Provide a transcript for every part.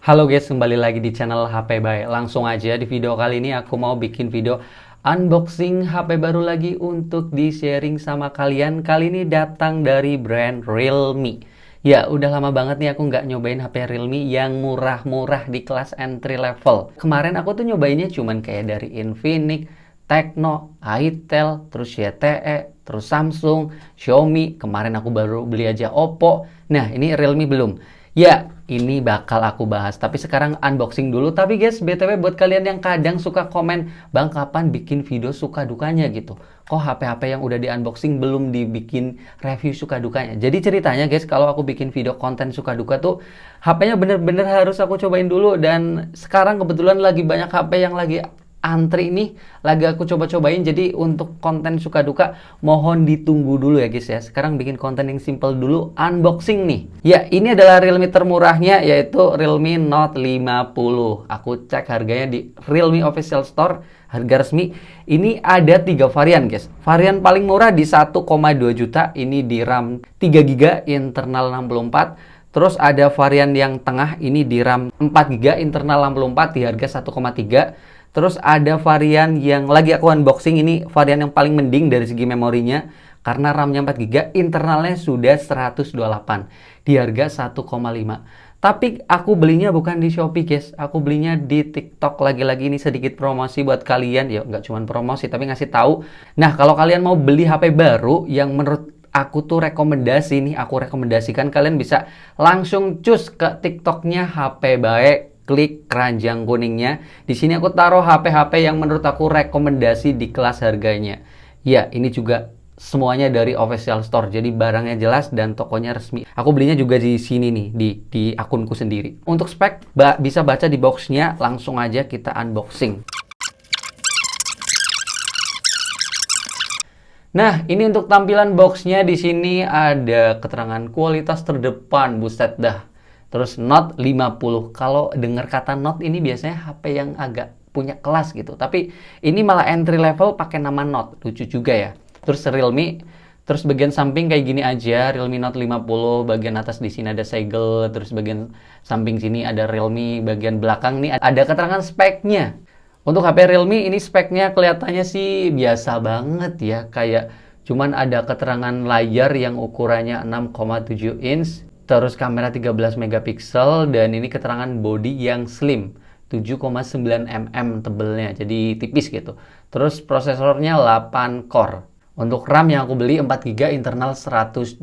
Halo guys, kembali lagi di channel HP Bae. Langsung aja di video kali ini aku mau bikin video unboxing HP baru lagi untuk di-sharing sama kalian. Kali ini datang dari brand Realme. Ya, udah lama banget nih aku nggak nyobain HP Realme yang murah-murah di kelas entry level. Kemarin aku tuh nyobainnya cuman kayak dari Infinix, Tecno, Itel, terus ZTE, terus Samsung, Xiaomi. Kemarin aku baru beli aja Oppo. Nah, ini Realme belum. Ya, ini bakal aku bahas. Tapi sekarang unboxing dulu. Tapi guys, BTW buat kalian yang kadang suka komen, Bang, kapan bikin video suka dukanya gitu? Kok HP-HP yang udah di unboxing belum dibikin review suka dukanya? Jadi ceritanya guys, kalau aku bikin video konten suka duka tuh, HP-nya bener-bener harus aku cobain dulu. Dan sekarang kebetulan lagi banyak HP yang lagi antri nih, lagi aku coba-cobain. Jadi untuk konten suka duka mohon ditunggu dulu ya guys ya. Sekarang bikin konten yang simple dulu, unboxing nih. Ya, ini adalah Realme termurahnya, yaitu Realme Note 50. Aku cek harganya di Realme Official Store, harga resmi. Ini ada 3 varian guys. Varian paling murah di 1,2 juta, ini di RAM 3 GB internal 64. Terus ada varian yang tengah, ini di RAM 4 GB internal 64 di harga 1,3. Terus ada varian yang lagi aku unboxing, ini varian yang paling mending dari segi memorinya. Karena RAM-nya 4 GB, internalnya sudah 128 di harga 1,5. Tapi aku belinya bukan di Shopee guys, aku belinya di TikTok. Lagi-lagi ini sedikit promosi buat kalian, ya nggak cuma promosi tapi ngasih tahu. Nah, kalau kalian mau beli HP baru yang menurut aku tuh rekomendasi nih, aku rekomendasikan kalian bisa langsung cus ke TikToknya HP Bae, klik keranjang kuningnya. Di sini aku taruh HP-HP yang menurut aku rekomendasi di kelas harganya. Ya, ini juga semuanya dari official store, jadi barangnya jelas dan tokonya resmi. Aku belinya juga di sini nih, di akunku sendiri. Untuk spek bisa baca di boxnya, langsung aja kita unboxing. Nah, ini untuk tampilan boxnya. Di sini ada keterangan kualitas terdepan, buset dah. Terus Note 50. Kalau dengar kata Note ini biasanya HP yang agak punya kelas gitu. Tapi ini malah entry level pakai nama Note. Lucu juga ya. Terus Realme. Terus bagian samping kayak gini aja, Realme Note 50. Bagian atas di sini ada segel. Terus bagian samping sini ada Realme. Bagian belakang nih ada keterangan speknya. Untuk HP Realme ini speknya kelihatannya sih biasa banget ya. Kayak cuman ada keterangan layar yang ukurannya 6,7 inch. Terus kamera 13 megapiksel dan ini keterangan body yang slim, 7,9 mm tebelnya, jadi tipis gitu. Terus prosesornya 8 core. Untuk RAM yang aku beli 4 GB internal 128.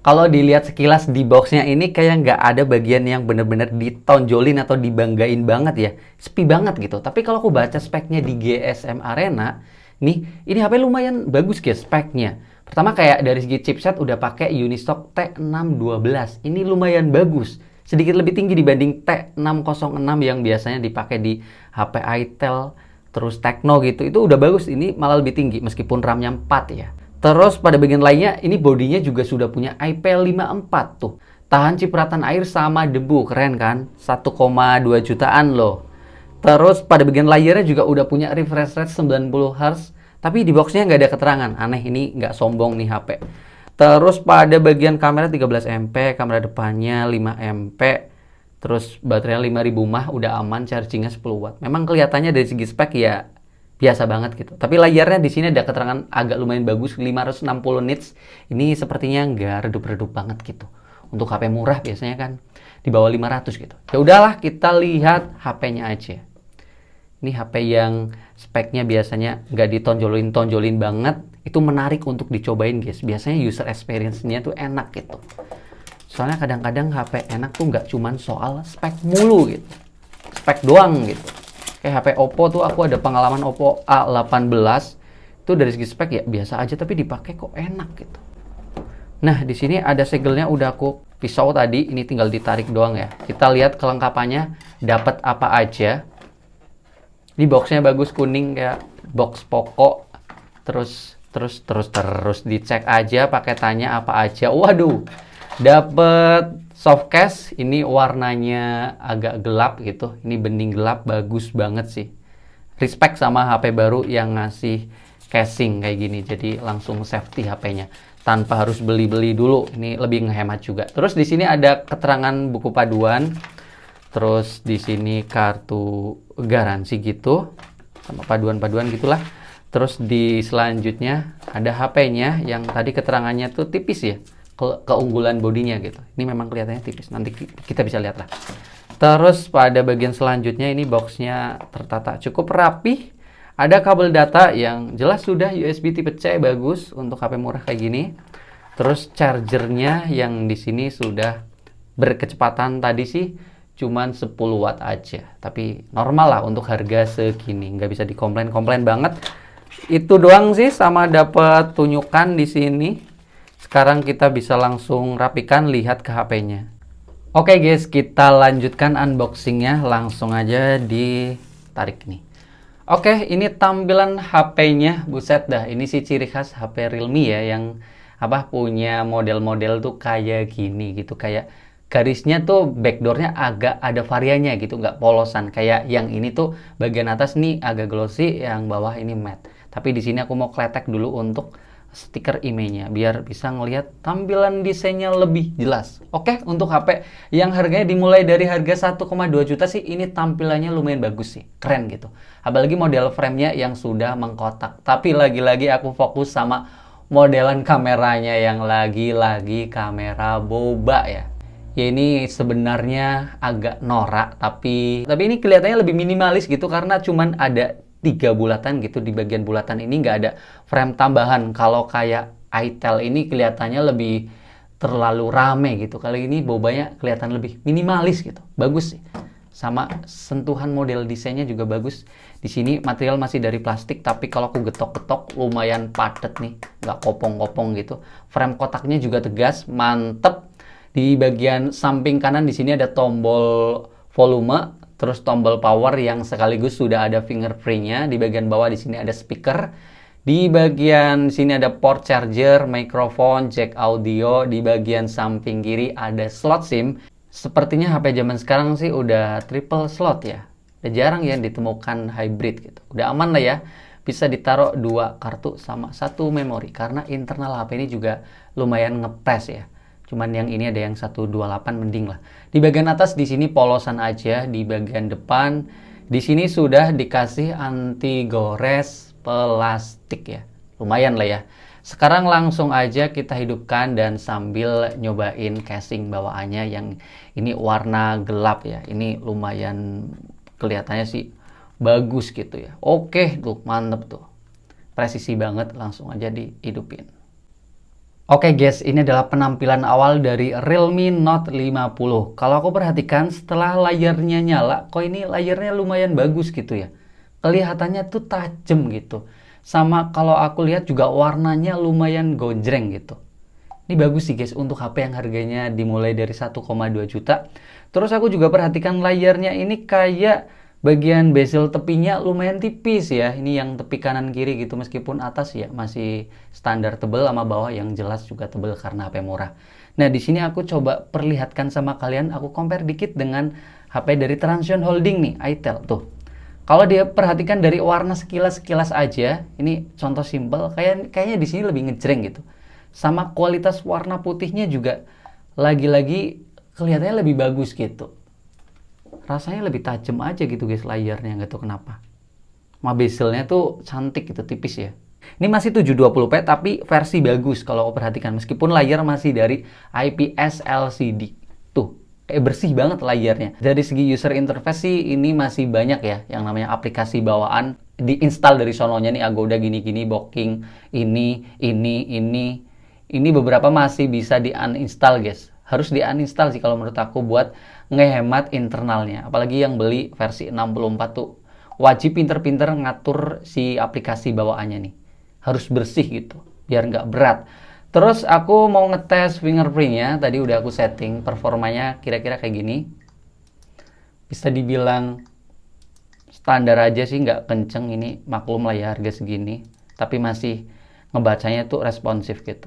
Kalau dilihat sekilas di boxnya ini kayak nggak ada bagian yang bener-bener ditonjolin atau dibanggain banget ya. Sepi banget gitu. Tapi kalau aku baca speknya di GSM Arena, nih, ini HP lumayan bagus guys speknya. Pertama kayak dari segi chipset udah pakai Unisoc T612. Ini lumayan bagus. Sedikit lebih tinggi dibanding T606 yang biasanya dipakai di HP Itel, terus Tecno gitu. Itu udah bagus. Ini malah lebih tinggi meskipun RAM-nya 4 ya. Terus pada bagian lainnya ini bodinya juga sudah punya IP54 tuh. Tahan cipratan air sama debu. Keren kan? 1,2 jutaan loh. Terus pada bagian layarnya juga udah punya refresh rate 90 Hz. Tapi di boxnya nggak ada keterangan. Aneh, ini nggak sombong nih HP. Terus pada bagian kamera 13 MP, kamera depannya 5 MP. Terus baterainya 5000 mAh, udah aman, chargingnya 10 watt. Memang kelihatannya dari segi spek ya biasa banget gitu. Tapi layarnya di sini ada keterangan agak lumayan bagus, 560 nits. Ini sepertinya nggak redup-redup banget gitu. Untuk HP murah biasanya kan di bawah 500 gitu. Ya udahlah, kita lihat HP-nya aja. Ini HP yang speknya biasanya nggak ditonjolin-tonjolin banget. Itu menarik untuk dicobain guys. Biasanya user experience-nya tuh enak gitu. Soalnya kadang-kadang HP enak tuh nggak cuman soal spek mulu gitu. Spek doang gitu. Kayak HP Oppo tuh aku ada pengalaman Oppo A18. Itu dari segi spek ya biasa aja tapi dipakai kok enak gitu. Nah, di sini ada segelnya udah aku pisau tadi. Ini tinggal ditarik doang ya. Kita lihat kelengkapannya dapat apa aja. Ini boxnya bagus, kuning kayak box pokok. Terus dicek aja paketannya apa aja. Waduh, dapet soft case. Ini warnanya agak gelap gitu. Ini bening gelap, bagus banget sih. Respect sama HP baru yang ngasih casing kayak gini. Jadi langsung safety HP-nya tanpa harus beli-beli dulu. Ini lebih ngehemat juga. Terus di sini ada keterangan buku paduan. Terus di sini kartu garansi gitu, sama paduan-paduan gitulah. Terus di selanjutnya ada HP-nya yang tadi keterangannya tuh tipis ya, keunggulan bodinya gitu. Ini memang kelihatannya tipis, nanti kita bisa lihat lah. Terus pada bagian selanjutnya ini boxnya tertata cukup rapi. Ada kabel data yang jelas sudah USB tipe C, bagus untuk HP murah kayak gini. Terus chargernya yang di sini sudah berkecepatan tadi sih cuman 10 watt aja, tapi normal lah untuk harga segini, nggak bisa dikomplain-komplain banget. Itu doang sih, sama dapat tunjukkan di sini. Sekarang kita bisa langsung rapikan, lihat ke HP-nya. Oke guys, kita lanjutkan unboxingnya, langsung aja ditarik nih. Oke, ini tampilan HP-nya, buset dah. Ini sih ciri khas HP Realme ya, yang punya model-model tuh kayak gini gitu, kayak garisnya tuh backdoornya agak ada variannya gitu, nggak polosan. Kayak yang ini tuh bagian atas nih agak glossy, yang bawah ini matte. Tapi di sini aku mau kletek dulu untuk stiker IMEI-nya biar bisa ngelihat tampilan desainnya lebih jelas. Oke, untuk HP yang harganya dimulai dari harga 1,2 juta sih, ini tampilannya lumayan bagus sih, keren gitu. Apalagi model frame-nya yang sudah mengkotak. Tapi lagi-lagi aku fokus sama modelan kameranya yang lagi-lagi kamera boba ya. Ya ini sebenarnya agak norak, tapi ini kelihatannya lebih minimalis gitu karena cuman ada 3 bulatan gitu. Di bagian bulatan ini nggak ada frame tambahan. Kalau kayak itel ini kelihatannya lebih terlalu rame gitu. Kali ini bobanya kelihatan lebih minimalis gitu. Bagus sih. Sama sentuhan model desainnya juga bagus. Di sini material masih dari plastik, tapi kalau aku getok-getok lumayan padat nih, nggak kopong-kopong gitu. Frame kotaknya juga tegas, mantep. Di bagian samping kanan di sini ada tombol volume, terus tombol power yang sekaligus sudah ada fingerprint-nya. Di bagian bawah di sini ada speaker. Di bagian sini ada port charger, mikrofon, jack audio. Di bagian samping kiri ada slot SIM. Sepertinya HP zaman sekarang sih udah triple slot ya. Udah jarang ya ditemukan hybrid gitu. Udah aman lah ya. Bisa ditaruh 2 kartu sama 1 memori karena internal HP ini juga lumayan ngepres ya. Cuman yang ini ada yang 128 mending lah. Di bagian atas di sini polosan aja, di bagian depan di sini sudah dikasih anti gores plastik ya. Lumayan lah ya. Sekarang langsung aja kita hidupkan dan sambil nyobain casing bawaannya yang ini warna gelap ya. Ini lumayan kelihatannya sih bagus gitu ya. Oke tuh, mantep tuh. Presisi banget, langsung aja dihidupin. Oke guys, ini adalah penampilan awal dari Realme Note 50. Kalau aku perhatikan setelah layarnya nyala, kok ini layarnya lumayan bagus gitu ya. Kelihatannya tuh tajam gitu. Sama kalau aku lihat juga warnanya lumayan gonjreng gitu. Ini bagus sih guys untuk HP yang harganya dimulai dari 1,2 juta. Terus aku juga perhatikan layarnya ini kayak bagian bezel tepinya lumayan tipis ya. Ini yang tepi kanan kiri gitu, meskipun atas ya masih standar tebel, sama bawah yang jelas juga tebel karena HP murah. Nah, di sini aku coba perlihatkan sama kalian, aku compare dikit dengan HP dari Transsion Holding nih, itel tuh. Kalau dia perhatikan dari warna sekilas-sekilas aja, ini contoh simple, kayaknya di sini lebih ngejreng gitu. Sama kualitas warna putihnya juga lagi-lagi kelihatannya lebih bagus gitu. Rasanya lebih tajam aja gitu guys layarnya, nggak tahu kenapa. Bezelnya tuh cantik gitu, tipis ya. Ini masih 720p tapi versi bagus kalau aku perhatikan, meskipun layar masih dari IPS LCD. Tuh, kayak bersih banget layarnya. Dari segi user interface sih ini masih banyak ya yang namanya aplikasi bawaan diinstal dari sononya nih, Agoda gini-gini, Booking, ini beberapa masih bisa di-uninstall guys. Harus di-uninstall sih kalau menurut aku buat ngehemat internalnya. Apalagi yang beli versi 64 tuh wajib pinter-pinter ngatur si aplikasi bawaannya nih. Harus bersih gitu, biar nggak berat. Terus aku mau ngetes fingerprintnya. Tadi udah aku setting, performanya kira-kira kayak gini. Bisa dibilang standar aja sih, nggak kenceng. Ini maklum lah ya harga segini. Tapi masih ngebacanya tuh responsif gitu.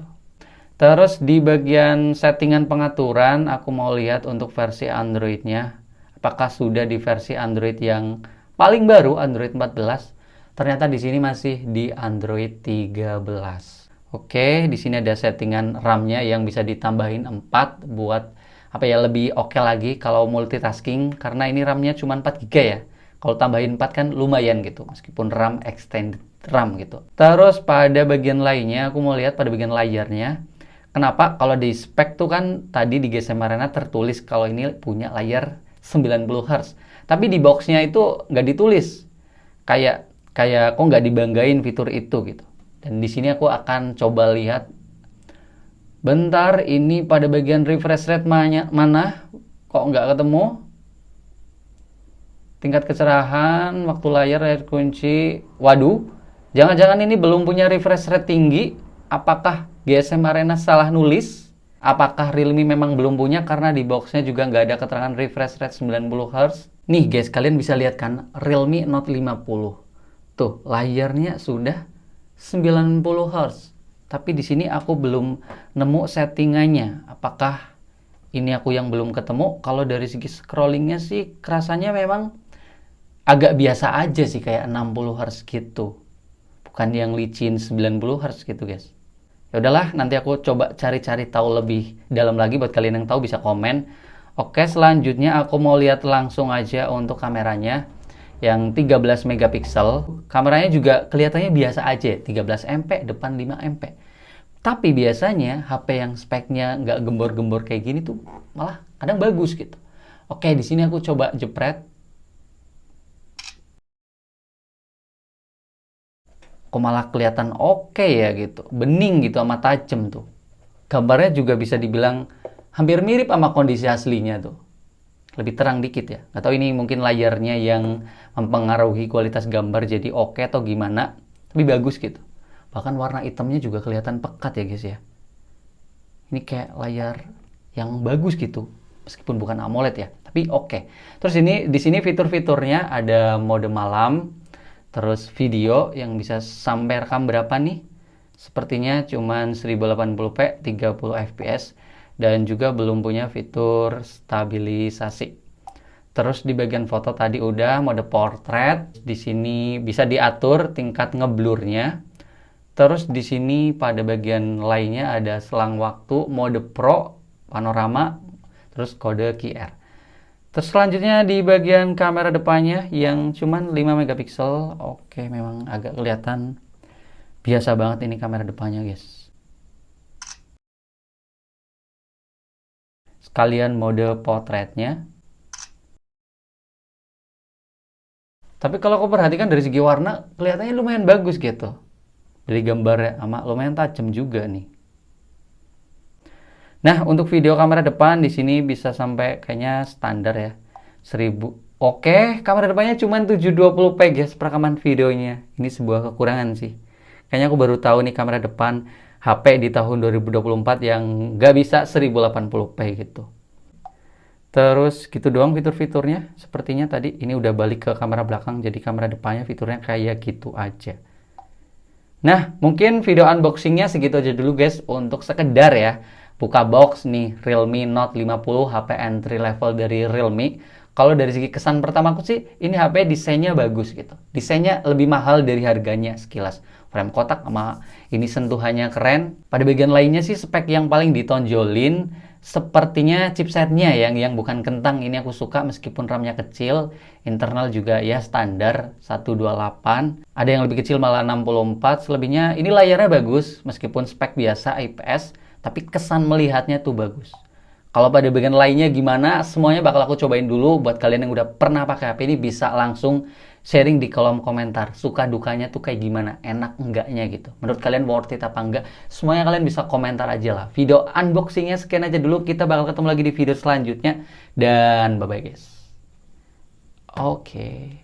Terus di bagian settingan pengaturan, aku mau lihat untuk versi Android-nya. Apakah sudah di versi Android yang paling baru, Android 14? Ternyata di sini masih di Android 13. Oke, di sini ada settingan RAM-nya yang bisa ditambahin 4 buat apa ya, lebih oke lagi kalau multitasking, karena ini RAM-nya cuma 4 GB ya. Kalau tambahin 4 kan lumayan gitu, meskipun RAM extended RAM gitu. Terus pada bagian lainnya, aku mau lihat pada bagian layarnya. Kenapa kalau di spek tuh kan tadi di GSM Arena tertulis kalau ini punya layar 90 Hz. Tapi di boxnya itu nggak ditulis. Kayak kayak kok nggak dibanggain fitur itu gitu. Dan di sini aku akan coba lihat. Bentar, ini pada bagian refresh rate mana? Kok nggak ketemu? Tingkat kecerahan, waktu layar kunci. Waduh, jangan-jangan ini belum punya refresh rate tinggi. Apakah GSM Arena salah nulis? Apakah Realme memang belum punya karena di boxnya juga nggak ada keterangan refresh rate 90 Hz? Nih guys, kalian bisa lihat kan Realme Note 50. Tuh, layarnya sudah 90 Hz. Tapi di sini aku belum nemu settingannya. Apakah ini aku yang belum ketemu? Kalau dari segi scrollingnya sih kerasanya memang agak biasa aja sih, kayak 60 Hz gitu. Bukan yang licin 90 Hz gitu guys. Ya udahlah, nanti aku coba cari-cari tahu lebih dalam lagi. Buat kalian yang tahu bisa komen. Oke, selanjutnya aku mau lihat langsung aja untuk kameranya yang 13 megapiksel. Kameranya juga kelihatannya biasa aja, 13 MP, depan 5 MP. Tapi biasanya HP yang speknya nggak gembor-gembor kayak gini tuh malah kadang bagus gitu. Oke, di sini aku coba jepret. Kok malah kelihatan oke ya gitu, bening gitu sama tajem tuh. Gambarnya juga bisa dibilang hampir mirip sama kondisi aslinya tuh, lebih terang dikit ya. Nggak tahu ini mungkin layarnya yang mempengaruhi kualitas gambar jadi oke atau gimana, tapi bagus gitu. Bahkan warna hitamnya juga kelihatan pekat ya guys ya. Ini kayak layar yang bagus gitu, meskipun bukan AMOLED ya, tapi oke. Terus ini di sini fitur-fiturnya ada mode malam. Terus video yang bisa sampai rekam berapa nih? Sepertinya cuman 1080p 30 fps dan juga belum punya fitur stabilisasi. Terus di bagian foto tadi udah mode portrait. Di sini bisa diatur tingkat ngeblurnya. Terus di sini pada bagian lainnya ada selang waktu, mode pro, panorama, terus kode QR. Terus selanjutnya di bagian kamera depannya yang cuman 5 megapiksel. Oke, memang agak kelihatan biasa banget ini kamera depannya guys. Sekalian mode potretnya. Tapi kalau aku perhatikan dari segi warna kelihatannya lumayan bagus gitu. Dari gambarnya sama lumayan tajam juga nih. Nah, untuk video kamera depan di sini bisa sampai kayaknya standar ya. 1000. Oke, kamera depannya cuma 720p guys perekaman videonya. Ini sebuah kekurangan sih. Kayaknya aku baru tahu nih kamera depan HP di tahun 2024 yang nggak bisa 1080p gitu. Terus gitu doang fitur-fiturnya. Sepertinya tadi ini udah balik ke kamera belakang, jadi kamera depannya fiturnya kayak gitu aja. Nah, mungkin video unboxingnya segitu aja dulu guys, untuk sekedar ya buka box nih Realme Note 50 HP entry level dari Realme. Kalau dari segi kesan pertamaku sih ini HP desainnya bagus gitu. Desainnya lebih mahal dari harganya sekilas. Frame kotak sama ini sentuhannya keren. Pada bagian lainnya sih spek yang paling ditonjolin sepertinya chipsetnya yang bukan kentang. Ini aku suka meskipun RAM-nya kecil. Internal juga ya standar 128. Ada yang lebih kecil malah 64. Selebihnya ini layarnya bagus meskipun spek biasa IPS. Tapi kesan melihatnya tuh bagus. Kalau pada bagian lainnya gimana, semuanya bakal aku cobain dulu. Buat kalian yang udah pernah pakai HP ini bisa langsung sharing di kolom komentar. Suka dukanya tuh kayak gimana, enak enggaknya gitu. Menurut kalian worth it apa enggak? Semuanya kalian bisa komentar aja lah. Video unboxingnya sekian aja dulu. Kita bakal ketemu lagi di video selanjutnya. Dan bye-bye guys. Oke.